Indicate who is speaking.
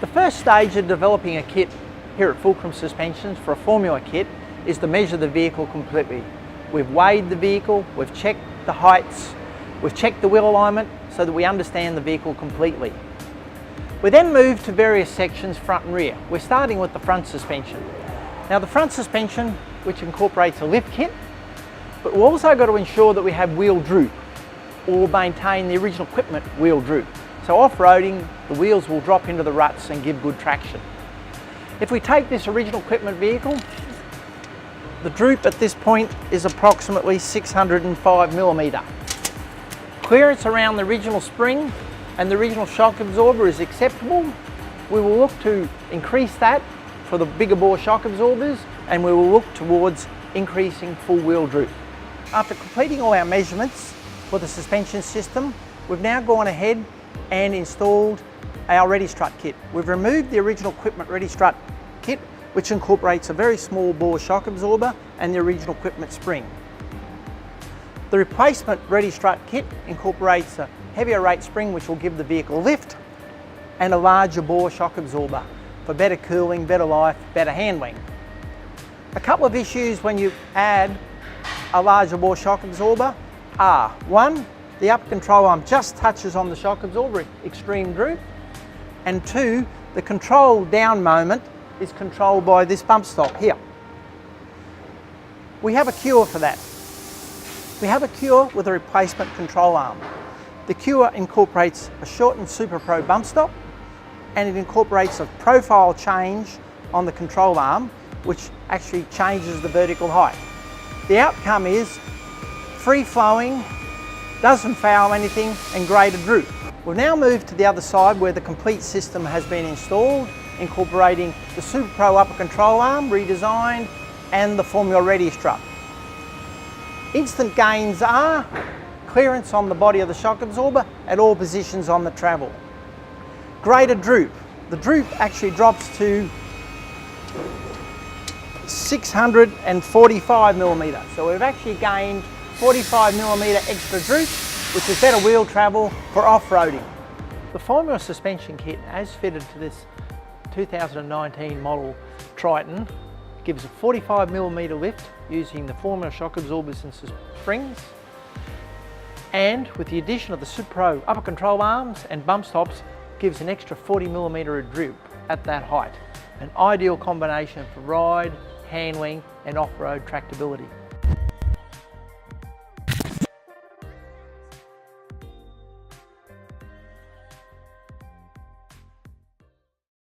Speaker 1: The first stage of developing a kit here at Fulcrum Suspensions for a formula kit is to measure the vehicle completely. We've weighed the vehicle, we've checked the heights, we've checked the wheel alignment so that we understand the vehicle completely. We then move to various sections, front and rear. We're starting with the front suspension. Now the front suspension, which incorporates a lift kit, but we've also got to ensure that we have wheel droop or maintain the original equipment wheel droop. So off-roading, the wheels will drop into the ruts and give good traction. If we take this original equipment vehicle, the droop at this point is approximately 605mm. Clearance around the original spring and the original shock absorber is acceptable. We will look to increase that for the bigger bore shock absorbers, and we will look towards increasing full wheel droop. After completing all our measurements for the suspension system, we've now gone ahead and installed our Ready Strut kit. We've removed the original equipment Ready Strut kit, which incorporates a very small bore shock absorber and the original equipment spring. The replacement Ready Strut kit incorporates a heavier rate spring, which will give the vehicle lift, and a larger bore shock absorber for better cooling, better life, better handling. A couple of issues when you add a larger bore shock absorber are: one, the up control arm just touches on the shock absorber, extreme droop, and two, the control down moment is controlled by this bump stop here. We have a cure for that. We have a cure with a replacement control arm. The cure incorporates a shortened SuperPro bump stop, and it incorporates a profile change on the control arm, which actually changes the vertical height. The outcome is free-flowing, doesn't foul anything, and greater droop. We'll now move to the other side where the complete system has been installed, incorporating the SuperPro upper control arm, redesigned, and the Formula Ready strut. Instant gains are clearance on the body of the shock absorber at all positions on the travel. Greater droop. The droop actually drops to 645mm. So we've actually gained 45mm extra droop, which is better wheel travel for off-roading. The Formula suspension kit, as fitted to this 2019 model Triton, gives a 45mm lift using the Formula shock absorbers and springs, and with the addition of the SuperPro upper control arms and bump stops, gives an extra 40mm of droop at that height. An ideal combination for ride, handling and off-road tractability.